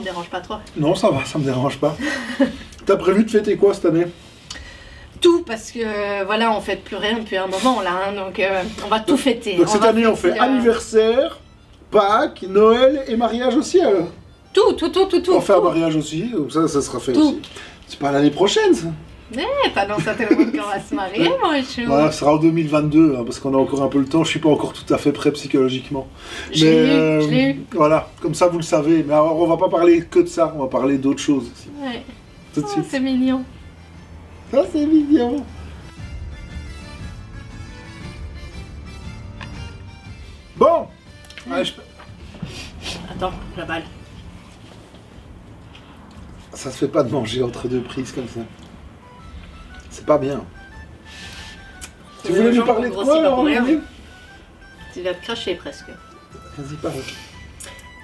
me dérange pas trop. Non, ça va, ça me dérange pas. T'as prévu de fêter quoi cette année? Tout, parce que voilà, on fête plus rien depuis un moment là, hein, donc on va tout fêter. Donc cette année, on fait fêter, anniversaire, Pâques, Noël et mariage aussi alors. Tout. On fait un mariage aussi, comme ça sera fait Tout. aussi. C'est pas l'année prochaine ça? T'annonces à tout le monde qu'on va se marier, mon chou. Voilà, ce sera en 2022, hein, parce qu'on a encore un peu le temps, je suis pas encore tout à fait prêt psychologiquement. Je l'ai eu. Voilà, comme ça vous le savez. Mais alors, on va pas parler que de ça, on va parler d'autres choses aussi. Ouais. Tout de suite. C'est mignon. Ça c'est mignon. Bon, allez, Attends, la balle. ça se fait pas de manger entre deux prises comme ça. C'est pas bien. Tu voulais nous parler de quoi alors, Marie? Tu vas te cracher presque. Vas-y, parle.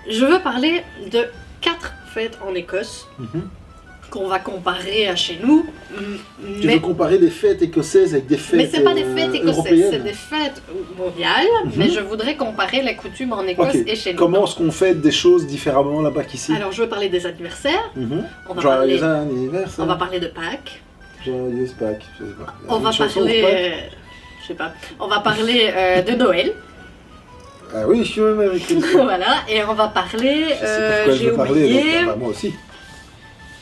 Je veux parler de 4 fêtes en Écosse Mhm. qu'on va comparer à chez nous. Tu veux comparer des fêtes écossaises avec des fêtes Mais c'est pas des fêtes écossaises, européennes? c'est des fêtes mondiales, Mhm. mais je voudrais comparer les coutumes en Écosse Ok. et chez nous. Comment est-ce qu'on fête des choses différemment là-bas qu'ici? Alors je veux parler des anniversaires, Mhm. on va Joyeux parler- anniversaire. on va parler de Pâques, Joyeuse Pâques. Je sais pas. on va Une chanson parler, pour Pâques je sais pas, on va parler de Noël, Ah oui, je suis même avec une. voilà, et on va parler, Je sais pourquoi je j'ai veux parler. oublié, Donc, bah, moi aussi.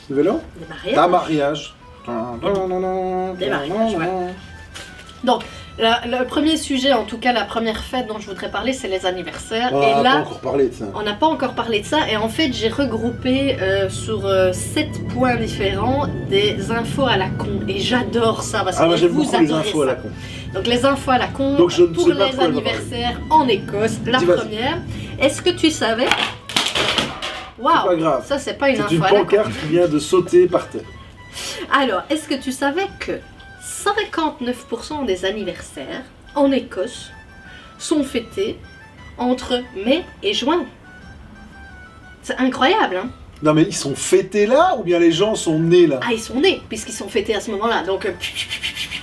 Le vélo? des mariages. Un mariage. Des mariages, ouais. Donc, le premier sujet, en tout cas la première fête dont je voudrais parler, c'est les anniversaires. On et n'a pas là, encore parlé de ça. on n'a pas encore parlé de ça. Et en fait, j'ai regroupé sur 7 points différents des infos à la con. Et j'adore ça parce Ah, moi que j'aime vous beaucoup les adorez infos à ça. la con. Donc, les infos à la con Donc, je ne pour sais pas de les quoi elle va parler. anniversaires en Écosse. La Dis, vas-y. première, est-ce que tu savais... C'est pas Waouh, grave. ça c'est pas une C'est info une à la con. pancarte qui vient de sauter par terre. Alors, est-ce que tu savais que 59% des anniversaires en Écosse sont fêtés entre mai et juin? C'est incroyable, hein? Non mais ils sont fêtés là ou bien les gens sont nés là? Ah, ils sont nés, puisqu'ils sont fêtés à ce moment-là. Donc,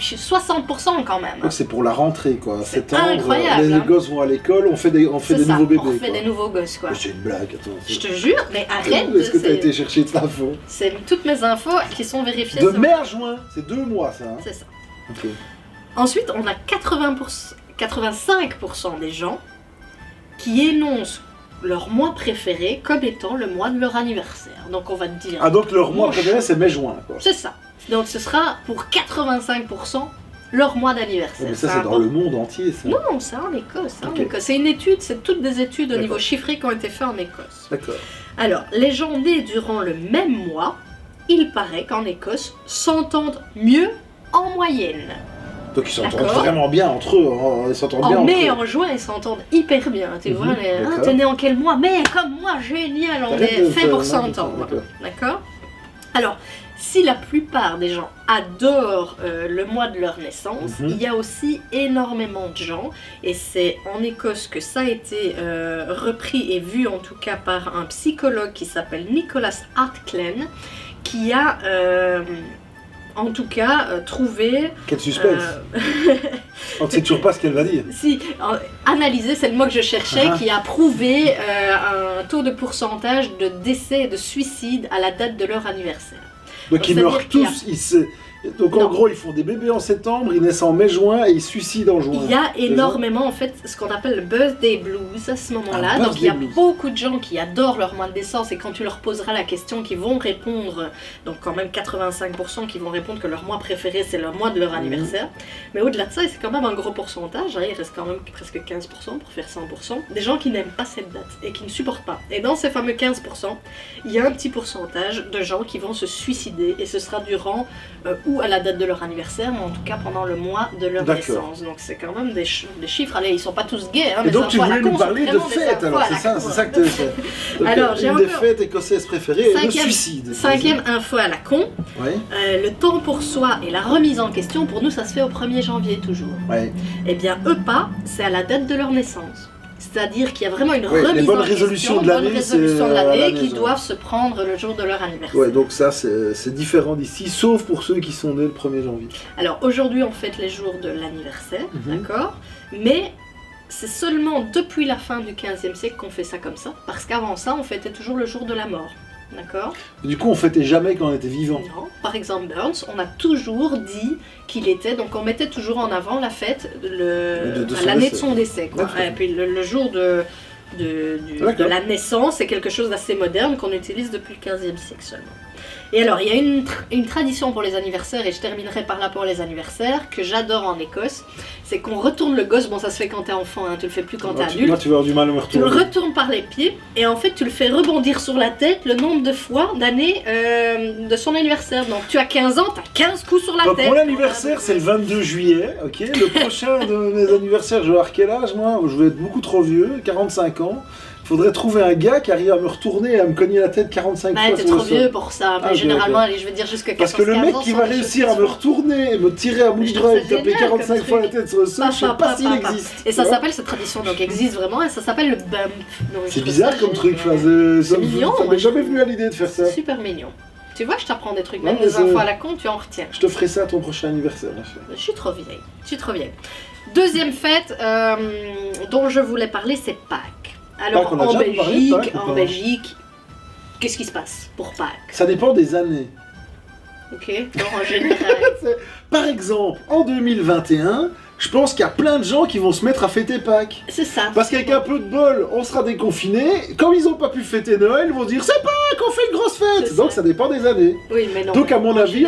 60% quand même. Donc c'est pour la rentrée quoi. C'est Septembre, incroyable, les hein. gosses vont à l'école, on fait des C'est ça, nouveaux bébés on fait quoi. des nouveaux gosses, quoi. Mais c'est une blague, attends. Je te jure, mais arrête, Où est-ce que t'as été chercher de l'info? c'est toutes mes infos qui sont vérifiées. De sur- mai à juin, c'est 2 mois ça. Hein. C'est ça. Ok. Ensuite, on a 85% des gens qui énoncent leur mois préféré comme étant le mois de leur anniversaire. Donc on va te dire... Ah donc leur mois Mon préféré c'est mai-juin quoi. C'est ça. Donc ce sera pour 85% leur mois d'anniversaire. Mais ça c'est dans le monde entier ça. Non, c'est en Écosse. Ok. C'est une étude, c'est toutes des études au D'accord. niveau chiffré qui ont été faites en Écosse. D'accord. Alors, les gens nés durant le même mois, il paraît qu'en Écosse, s'entendent mieux en moyenne. Donc ils s'entendent D'accord. vraiment bien entre eux. Hein. Ils s'entendent bien En mai et entre eux. en juin, ils s'entendent hyper bien. Tu Mhm, vois, d'accord. t'es né en quel mois? Mais comme moi, génial, on T'arrêtes est de fait faire pour n'importe quoi, s'entendre. d'accord. D'accord. Alors, si la plupart des gens adorent le mois de leur naissance, Mhm. il y a aussi énormément de gens, et c'est en Écosse que ça a été repris et vu en tout cas par un psychologue qui s'appelle Nicholas Hartclen, qui a en tout cas trouvé... Quel suspense. On ne sait toujours pas ce qu'elle va dire. Si, analyser, c'est le mot que je cherchais, Ah. qui a prouvé un taux de pourcentage de décès et de suicide à la date de leur anniversaire. Donc ils c'est-à-dire meurent qu'il y a- tous. Donc en Non. gros ils font des bébés en septembre, ils naissent en mai-juin et ils se suicident en juin. Il y a énormément, en fait, ce qu'on appelle le birthday blues à ce moment-là. Un Donc il y a birthday blues. beaucoup de gens qui adorent leur mois de naissance et quand tu leur poseras la question, qui vont répondre, donc quand même 85% qui vont répondre que leur mois préféré c'est le mois de leur anniversaire. Mais au-delà de ça, et c'est quand même un gros pourcentage, hein, il reste quand même presque 15% pour faire 100%, des gens qui n'aiment pas cette date et qui ne supportent pas. Et dans ces fameux 15%, il y a un petit pourcentage de gens qui vont se suicider et ce sera durant ou à la date de leur anniversaire, mais en tout cas pendant le mois de leur D'accord. naissance. Donc c'est quand même des chiffres. Allez, ils sont pas tous gays, hein, Et mais donc tu voulais nous parler de fêtes alors, c'est ça, c'est ça que tu Alors, j'ai une des encore- fêtes écossaises préférées est le Cinquième- suicide. Cinquième info à la con, Ouais, le temps pour soi et la remise en question, pour nous ça se fait au 1er janvier toujours. ouais. Eh bien eux pas, c'est à la date de leur naissance. C'est-à-dire qu'il y a vraiment une Ouais, les remise bonnes en résolutions question, de l'année, bonnes résolutions de c'est à l'année la qui maison. doivent se prendre le jour de leur anniversaire. Ouais, donc ça c'est différent d'ici, sauf pour ceux qui sont nés le 1er janvier. Alors aujourd'hui on fête les jours de l'anniversaire, Mhm. d'accord? Mais c'est seulement depuis la fin du 15e siècle qu'on fait ça comme ça, parce qu'avant ça on fêtait toujours le jour de la mort. D'accord. Du coup, on fêtait jamais quand on était vivant. Non. Par exemple, Burns, on a toujours dit qu'il était, donc on mettait toujours en avant la fête, l'année de son décès. Quoi. Et puis le jour de la naissance, c'est quelque chose d'assez moderne qu'on utilise depuis le 15e siècle seulement. Et alors, il y a une tradition pour les anniversaires, et je terminerai par là pour les anniversaires, que j'adore en Écosse, c'est qu'on retourne le gosse, bon ça se fait quand t'es enfant, hein, tu le fais plus quand t'es adulte. Moi tu vas avoir du mal à me retourner. Tu le retournes par les pieds, et en fait tu le fais rebondir sur la tête le nombre de fois d'années de son anniversaire. Donc tu as 15 ans, t'as 15 coups sur la tête. Mon anniversaire c'est le 22 juillet, ok. Le prochain de mes anniversaires, je vais avoir quel âge moi? Je vais être beaucoup trop vieux, 45 ans. Faudrait trouver un gars qui arrive à me retourner et à me cogner la tête 45 fois. T'es trop vieux pour ça, mais généralement, allez, je veux dire jusqu'à 14-15 ans. Parce que le mec qui va réussir à me retourner et me tirer à bout de bras et me taper 45 fois la tête sur le sol, je sais pas s'il existe. Et ça s'appelle, cette tradition donc existe vraiment, et ça s'appelle le bump. C'est bizarre comme truc, c'est mignon. Ça m'est jamais venu à l'idée de faire ça. C'est super mignon. Tu vois, je t'apprends des trucs, même des infos à la con, tu en retiens. Je te ferai ça à ton prochain anniversaire. Je suis trop vieille. Deuxième fête dont je voulais parler, c'est Pâques. Alors en Belgique, qu'est-ce qui se passe pour Pâques? Ça dépend des années. Ok, donc en général. Par exemple, en 2021, je pense qu'il y a plein de gens qui vont se mettre à fêter Pâques. C'est ça. Parce qu'avec un peu de bol, on sera déconfinés. Comme ils n'ont pas pu fêter Noël, ils vont dire c'est Pâques, on fait une grosse fête. Donc ça dépend des années. Oui, mais non. Donc à mon avis,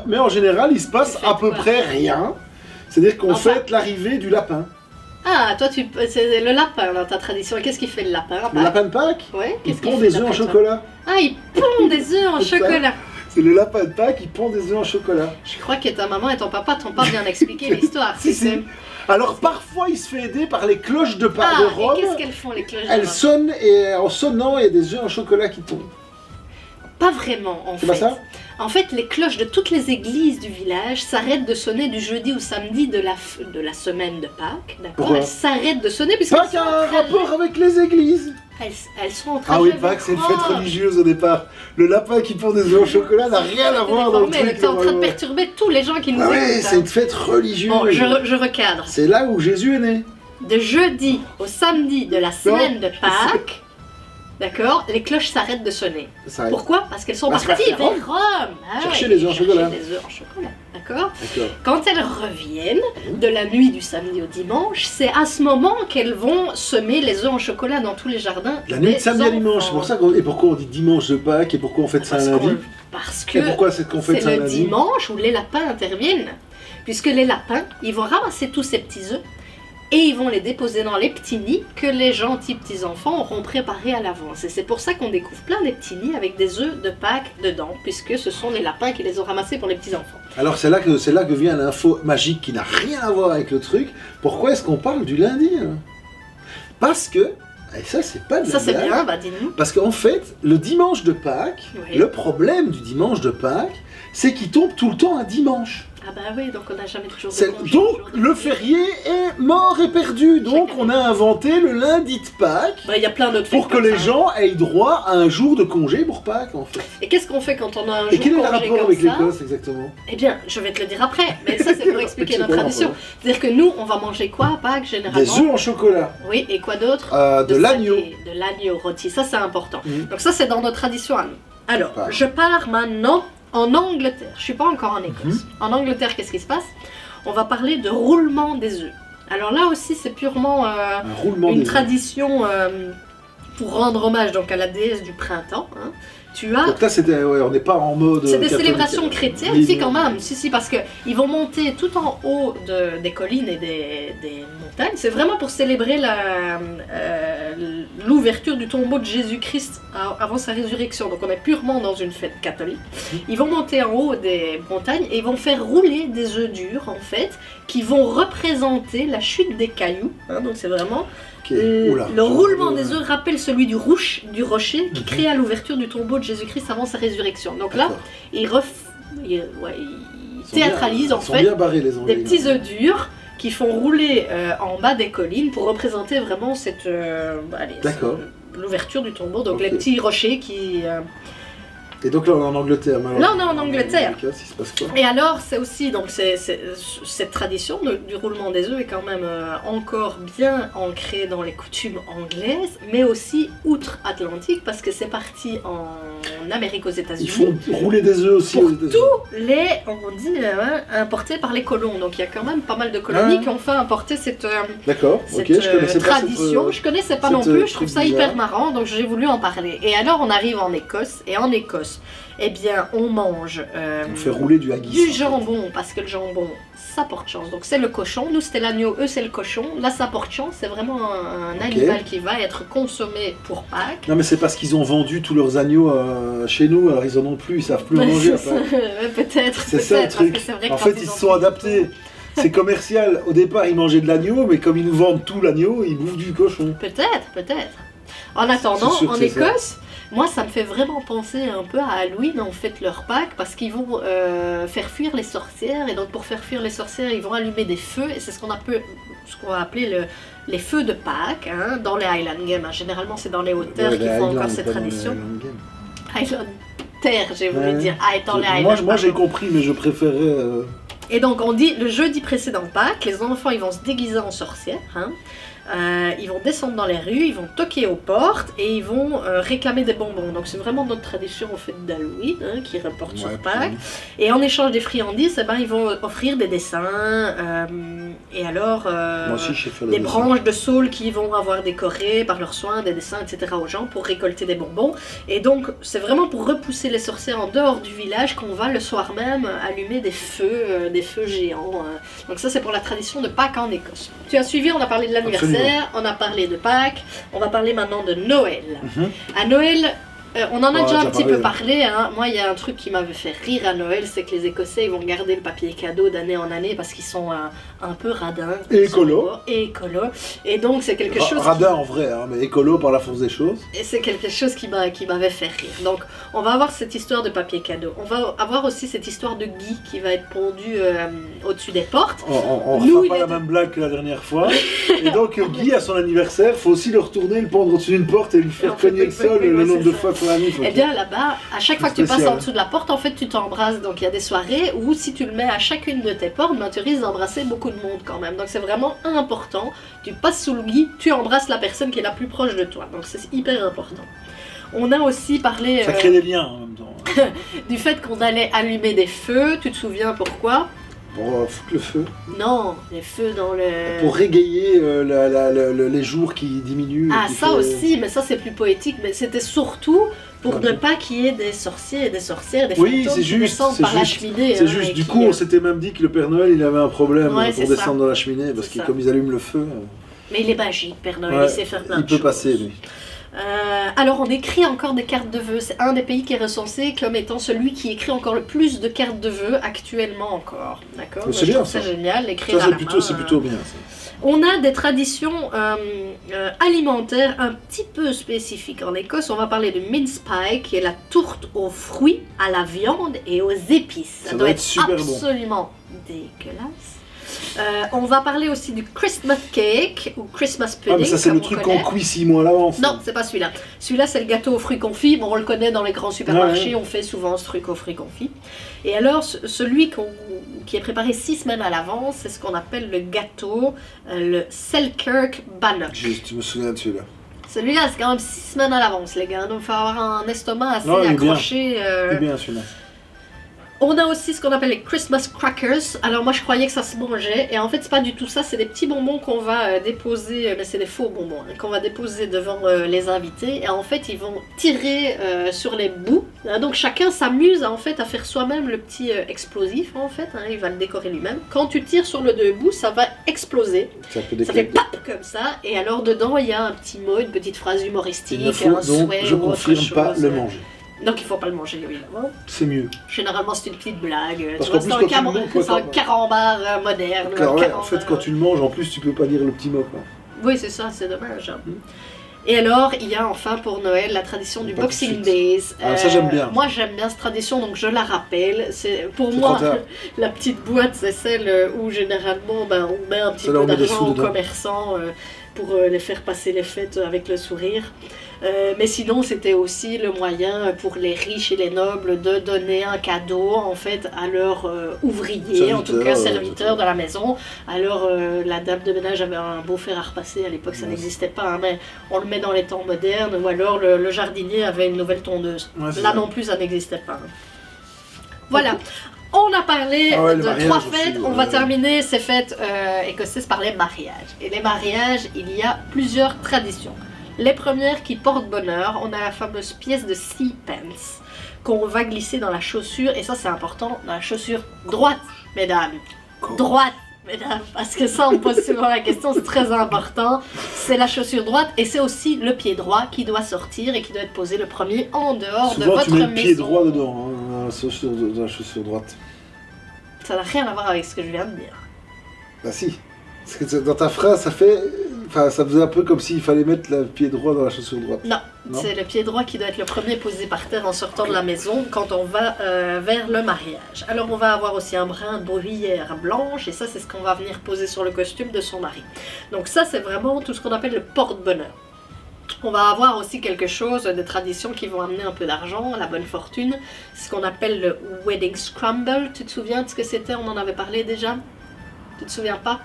mais en général, il se passe à peu près rien. C'est-à-dire qu'on fête l'arrivée du lapin. Ah, toi, c'est le lapin dans ta tradition. Qu'est-ce qu'il fait le lapin? Le lapin de Pâques? Ouais. Il pond des œufs en chocolat. Ah, il pond des œufs en chocolat. C'est le lapin de Pâques, il pond des œufs en chocolat. Je crois que ta maman et ton papa t'ont pas bien expliqué l'histoire. Si. Alors parfois, il se fait aider par les cloches de Rome. Et qu'est-ce qu'elles font les cloches de Rome? Elles sonnent et en sonnant, il y a des œufs en chocolat qui tombent. Pas vraiment, en fait. C'est pas ça? En fait, les cloches de toutes les églises du village s'arrêtent de sonner du jeudi au samedi de la semaine de Pâques, d'accord? Elles s'arrêtent de sonner puisque Pâques a un rapport avec les églises. Elles sont en train de... Ah oui, Pâques, c'est une fête religieuse au départ. Le lapin qui pond des œufs au chocolat n'a rien à voir dans le truc. T'es en train de perturber tous les gens qui nous écoutent. Oui, c'est une fête religieuse. Bon, je recadre. C'est là où Jésus est né. De jeudi au samedi de la semaine de Pâques... D'accord, les cloches s'arrêtent de sonner. Pourquoi? Parce qu'elles sont parties vers Rome. Chercher les œufs en chocolat. D'accord. Quand elles reviennent de la nuit du samedi au dimanche, c'est à ce moment qu'elles vont semer les œufs en chocolat dans tous les jardins. La nuit de samedi à dimanche, c'est pour ça et pourquoi on dit dimanche de Pâques et pourquoi on fête ça un lundi? Parce que c'est le dimanche où les lapins interviennent. Puisque les lapins, ils vont ramasser tous ces petits œufs et ils vont les déposer dans les petits nids que les gentils petits-enfants auront préparés à l'avance. Et c'est pour ça qu'on découvre plein des petits nids avec des œufs de Pâques dedans, puisque ce sont les lapins qui les ont ramassés pour les petits-enfants. Alors c'est là que vient l'info magique qui n'a rien à voir avec le truc. Pourquoi est-ce qu'on parle du lundi hein? Parce que, et ça c'est pas de la ça c'est blague, bien, bah dis-nous. Parce qu'en fait, le dimanche de Pâques, le problème du dimanche de Pâques, c'est qu'il tombe tout le temps un dimanche. Ah bah oui, donc on n'a jamais toujours de congé. Donc le férié est mort et perdu, donc on a inventé le lundi de Pâques y a plein d'autres pour que les gens aient droit à un jour de congé pour Pâques en fait. Et qu'est-ce qu'on fait quand on a un jour de congé? Et quel est le rapport avec l'Écosse exactement? Eh bien, je vais te le dire après, mais ça c'est pour expliquer notre tradition. C'est-à-dire que nous, on va manger quoi à Pâques généralement? Des œufs en chocolat. Oui, et quoi d'autre? De l'agneau. De l'agneau rôti, ça c'est important. Donc ça c'est dans notre tradition à nous. Alors, je pars maintenant en Angleterre, je suis pas encore en Écosse. En Angleterre, qu'est-ce qui se passe? On va parler de roulement des œufs. Alors là aussi, c'est purement une tradition pour rendre hommage donc à la déesse du printemps. Hein. Donc là, on n'est pas en mode. C'est des célébrations chrétiennes, si quand même, si parce que ils vont monter tout en haut des collines et des montagnes. C'est vraiment pour célébrer l'ouverture du tombeau de Jésus-Christ avant sa résurrection. Donc on est purement dans une fête catholique. Ils vont monter en haut des montagnes et ils vont faire rouler des œufs durs en fait, qui vont représenter la chute des cailloux. Hein, donc c'est vraiment le roulement des œufs rappelle celui du rocher qui créa l'ouverture du tombeau de Jésus-Christ avant sa résurrection. Donc là, ils théâtralisent en fait des petits œufs durs qui font rouler en bas des collines pour représenter vraiment cette l'ouverture du tombeau. Donc les petits rochers qui... Et donc là on est en Angleterre. Là on est en Angleterre. Il se passe quoi? Et alors c'est aussi donc cette tradition du roulement des œufs est quand même encore bien ancrée dans les coutumes anglaises, mais aussi outre-Atlantique parce que c'est parti en Amérique, aux États-Unis. Ils font rouler des œufs aussi Pour aux États-Unis. tous les, on dit, importés par les colons. Donc il y a quand même pas mal de colonies qui ont fait importer cette, D'accord, cette ok, je connaissais pas tradition. Je connaissais pas non cette, plus, je trouve truc ça bizarre. hyper marrant, donc j'ai voulu en parler. Et alors on arrive en Écosse, et en Écosse, eh bien on mange On fait rouler du haggis. du jambon, parce que le jambon, ça porte chance. Donc c'est le cochon, nous c'était l'agneau, eux c'est le cochon. Là ça porte chance, c'est vraiment un animal qui va être consommé pour Pâques. Non mais c'est parce qu'ils ont vendu tous leurs agneaux chez nous, alors ils en ont plus, ils savent plus en manger. C'est ça, peut-être, C'est ça le parce truc. que c'est vrai que En quand fait, ils se sont adaptés. C'est commercial. Au départ, ils mangeaient de l'agneau, mais comme ils nous vendent tout l'agneau, ils bouffent du cochon. Peut-être. En attendant, C'est sûr que en c'est ça. Écosse, moi ça me fait vraiment penser un peu à Halloween, en fait, leur Pâques, parce qu'ils vont faire fuir les sorcières, et donc pour faire fuir les sorcières, ils vont allumer des feux, et c'est ce qu'on va appeler les feux de Pâques, hein, dans les Highland Games. Hein. Généralement, c'est dans les hautes-terres qu'ils font encore cette tradition. Highland Terre, j'ai voulu dire. Ah, étant les Highlands. Moi j'ai compris, mais je préférais. Et donc on dit le jeudi précédent Pâques, les enfants ils vont se déguiser en sorcières, hein. Ils vont descendre dans les rues, ils vont toquer aux portes et ils vont réclamer des bonbons. Donc c'est vraiment notre tradition au fait d'Halloween, hein, qui rapporte sur Pâques. Et en échange des friandises, eh ben, ils vont offrir des dessins et alors Moi aussi, je sais faire des dessins. branches de saule qui vont avoir décorées par leurs soins, des dessins, etc. aux gens pour récolter des bonbons. Et donc c'est vraiment pour repousser les sorcières en dehors du village qu'on va le soir même allumer des feux géants. Donc ça c'est pour la tradition de Pâques en Écosse. Tu as suivi, on a parlé de l'anniversaire. On a parlé de Pâques, on va parler maintenant de Noël. À Noël, on en a déjà un petit peu parlé. Hein. Moi, il y a un truc qui m'avait fait rire à Noël, c'est que les Écossais ils vont garder le papier cadeau d'année en année parce qu'ils sont un peu radins. Et écolo. Et donc, c'est quelque chose. Radin en vrai, hein, mais écolo par la force des choses. Et c'est quelque chose qui m'avait fait rire. Donc, on va avoir cette histoire de papier cadeau. On va avoir aussi cette histoire de Guy qui va être pendu au-dessus des portes. On ne fera pas la même blague que la dernière fois. Et donc, Guy, à son anniversaire, faut aussi le retourner, le pendre au-dessus d'une porte et lui faire cogner le sol le nombre de fois qu'on l'a mis. Eh bien là-bas, à chaque fois que tu passes en dessous de la porte, en fait tu t'embrasses. Donc il y a des soirées où si tu le mets à chacune de tes portes, ben, tu risques d'embrasser beaucoup de monde quand même. Donc c'est vraiment important. Tu passes sous le Guy, tu embrasses la personne qui est la plus proche de toi. Donc c'est hyper important. On a aussi parlé ça crée des liens en même temps. du fait qu'on allait allumer des feux. Tu te souviens pourquoi? Pour foutre le feu. Non, les feux dans le... Pour régayer les jours qui diminuent. Ah, ça aussi, mais ça c'est plus poétique. Mais c'était surtout pour ne pas qu'il y ait des sorciers et des sorcières, des fantômes qui descendent par la cheminée. C'est juste, du coup on s'était même dit que le Père Noël il avait un problème pour descendre dans la cheminée, parce que comme ils allument le feu... Mais il est magique, Père Noël, il sait faire plein de choses. Il peut passer, lui. Alors on écrit encore des cartes de vœux, c'est un des pays qui est recensé comme étant celui qui écrit encore le plus de cartes de vœux actuellement encore, d'accord? C'est bien ça. C'est génial, l'écrire à la main. C'est plutôt bien ça. On a des traditions alimentaires un petit peu spécifiques en Écosse. On va parler de mince pie, qui est la tourte aux fruits, à la viande et aux épices. Ça doit être super absolument dégueulasse. On va parler aussi du Christmas cake ou Christmas pudding. Ah, mais ça, c'est le truc qu'on cuit 6 mois à l'avance. Non, c'est pas celui-là. Celui-là, c'est le gâteau aux fruits confits. Bon, on le connaît dans les grands supermarchés, on fait souvent ce truc aux fruits confits. Et alors, celui qui est préparé 6 semaines à l'avance, c'est ce qu'on appelle le gâteau, le Selkirk Bannock. Juste, tu me souviens de celui-là. Celui-là, c'est quand même 6 semaines à l'avance, les gars. Donc, il faut avoir un estomac assez accroché. C'est bien celui-là. On a aussi ce qu'on appelle les Christmas crackers. Alors moi je croyais que ça se mangeait et en fait c'est pas du tout ça, c'est des petits bonbons qu'on va déposer, mais c'est des faux bonbons, hein, qu'on va déposer devant les invités et en fait ils vont tirer sur les bouts. Donc chacun s'amuse en fait à faire soi-même le petit explosif en fait, hein, il va le décorer lui-même. Quand tu tires sur le deux bouts, ça va exploser. Ça fait pop comme ça et alors dedans il y a un petit mot, une petite phrase humoristique, un souhait je ou autre confirme chose. pas le manger. Donc il faut pas le manger évidemment. C'est mieux. Généralement c'est une petite blague. Parce qu'en plus, c'est un carambar moderne. En fait quand tu le manges en plus tu peux pas dire le petit mot quoi. Oui c'est ça, c'est dommage. Et alors il y a enfin pour Noël la tradition du Boxing Days. Ça j'aime bien. Moi j'aime bien cette tradition donc je la rappelle. Pour moi la petite boîte c'est celle où généralement on met un petit peu d'argent aux commerçants pour les faire passer les fêtes avec le sourire. Mais sinon, c'était aussi le moyen pour les riches et les nobles de donner un cadeau en fait à leurs ouvriers, en tout cas serviteurs de la maison. Alors la dame de ménage avait un beau fer à repasser, à l'époque ça n'existait pas, hein, mais on le met dans les temps modernes, ou alors le jardinier avait une nouvelle tondeuse. Là non plus ça n'existait pas. Hein. Voilà. On a parlé de 3 fêtes, aussi, on va terminer ces fêtes écossaises par les mariages. Et les mariages, il y a plusieurs traditions. Les premières qui portent bonheur, on a la fameuse pièce de 6 pence qu'on va glisser dans la chaussure, et ça c'est important, dans la chaussure droite, mesdames. Droite, mesdames, parce que ça on pose souvent la question, c'est très important. C'est la chaussure droite, et c'est aussi le pied droit qui doit sortir et qui doit être posé le premier en dehors de votre maison. Souvent tu mets le pied droit dedans, hein, dans la chaussure droite. Ça n'a rien à voir avec ce que je viens de dire. Bah si, parce que dans ta phrase ça fait... Enfin, ça faisait un peu comme s'il fallait mettre le pied droit dans la chaussure droite. Non, c'est le pied droit qui doit être le premier posé par terre en sortant de la maison quand on va vers le mariage. Alors on va avoir aussi un brin de bruyère blanche, et ça c'est ce qu'on va venir poser sur le costume de son mari. Donc ça c'est vraiment tout ce qu'on appelle le porte-bonheur. On va avoir aussi quelque chose, des traditions qui vont amener un peu d'argent, la bonne fortune, ce qu'on appelle le wedding scramble. Tu te souviens de ce que c'était? On en avait parlé déjà? Tu te souviens pas?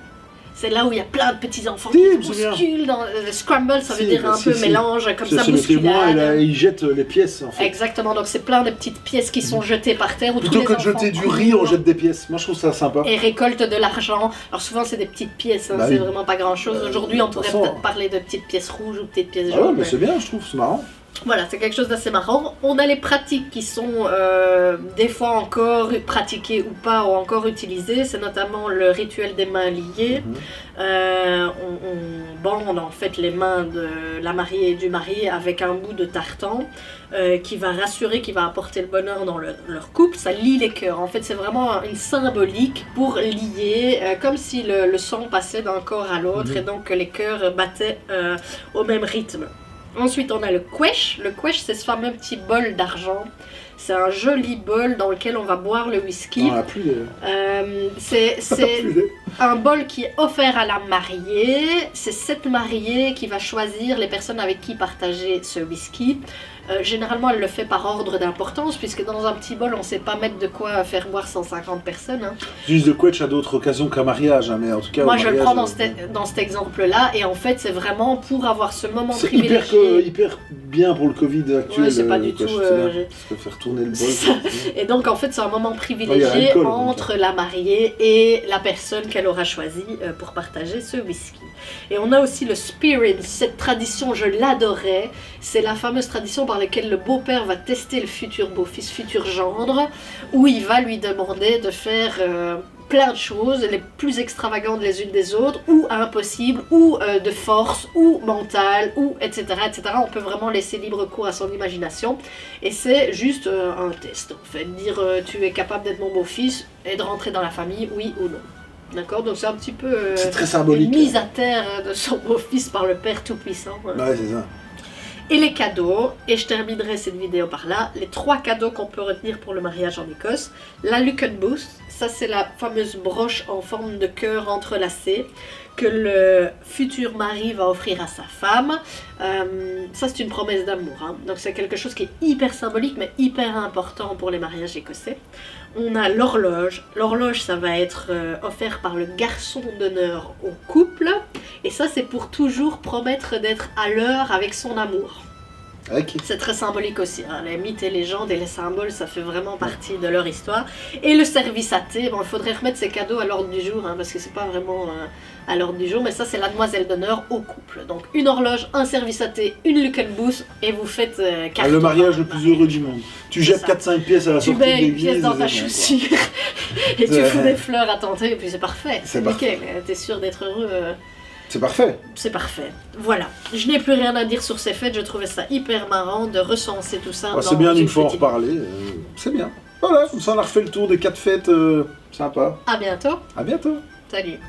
C'est là où il y a plein de petits enfants qui se bousculent dans le scramble, ça veut dire un peu mélange, comme ça, bousculade. Et ils jettent les pièces en fait. Exactement, donc c'est plein de petites pièces qui sont jetées par terre. Où plutôt que de jeter du riz, on jette des pièces. Moi je trouve ça sympa. Et récolte de l'argent. Alors souvent c'est des petites pièces, hein, c'est vraiment pas grand chose. Aujourd'hui on pourrait peut-être parler de petites pièces rouges ou petites pièces jaunes. Ah ouais, mais c'est bien, je trouve, c'est marrant. Voilà, c'est quelque chose d'assez marrant. On a les pratiques qui sont des fois encore pratiquées ou pas, ou encore utilisées. C'est notamment le rituel des mains liées. On bande en fait les mains de la mariée et du mari avec un bout de tartan qui va rassurer, qui va apporter le bonheur dans leur couple. Ça lie les cœurs. En fait, c'est vraiment une symbolique pour lier, comme si le sang passait d'un corps à l'autre et donc que les cœurs battaient au même rythme. Ensuite, on a le queich. Le queich, c'est ce fameux petit bol d'argent. C'est un joli bol dans lequel on va boire le whisky. On n'a plus c'est un bol qui est offert à la mariée. C'est cette mariée qui va choisir les personnes avec qui partager ce whisky. Généralement, elle le fait par ordre d'importance, puisque dans un petit bol, on ne sait pas mettre de quoi faire boire 150 personnes. Hein. Juste de quetch à d'autres occasions qu'un mariage, hein, mais en tout cas... Moi, je le prends dans cet exemple-là, et en fait, c'est vraiment pour avoir ce moment privilégié. C'est hyper bien pour le Covid actuel. Ouais, c'est pas du tout... Parce que faire tourner le bol... Et donc, en fait, c'est un moment privilégié entre la mariée et la personne qu'elle aura choisie pour partager ce whisky. Et on a aussi le spirit. Cette tradition, je l'adorais. C'est la fameuse tradition par laquelle le beau-père va tester le futur beau-fils, futur gendre, où il va lui demander de faire plein de choses, les plus extravagantes les unes des autres, ou impossibles, ou de force, ou mentale, ou etc., etc. On peut vraiment laisser libre cours à son imagination. Et c'est juste un test, en fait. Dire tu es capable d'être mon beau-fils et de rentrer dans la famille, oui ou non. D'accord, donc c'est un petit peu c'est très symbolique. Une mise à terre de son beau-fils par le Père Tout-Puissant. Ouais, c'est ça. Et les cadeaux, et je terminerai cette vidéo par là, les 3 cadeaux qu'on peut retenir pour le mariage en Écosse. La Lucan Booth, ça c'est la fameuse broche en forme de cœur entrelacé que le futur mari va offrir à sa femme. Ça c'est une promesse d'amour, hein. Donc c'est quelque chose qui est hyper symbolique mais hyper important pour les mariages écossais. On a l'horloge. L'horloge, ça va être offert par le garçon d'honneur au couple. Et ça, c'est pour toujours promettre d'être à l'heure avec son amour. Okay. C'est très symbolique aussi. Hein. Les mythes et légendes et les symboles, ça fait vraiment partie de leur histoire. Et le service à thé, bon, il faudrait remettre ces cadeaux à l'ordre du jour, hein, parce que c'est pas vraiment à l'ordre du jour. Mais ça, c'est la demoiselle d'honneur au couple. Donc, une horloge, un service à thé, une Lucan Booth, et vous faites le mariage le plus heureux du monde. Tu jettes 4-5 pièces à la sortie de l'église. Tu mets une pièce dans ta chaussure et tu fous des fleurs à tenter, et puis c'est parfait. C'est nickel. T'es sûr d'être heureux. C'est parfait. C'est parfait. Voilà. Je n'ai plus rien à dire sur ces fêtes. Je trouvais ça hyper marrant de recenser tout ça. C'est bien une fois en reparler. C'est bien. Voilà, comme ça on a refait le tour des 4 fêtes sympas. À bientôt. À bientôt. Salut.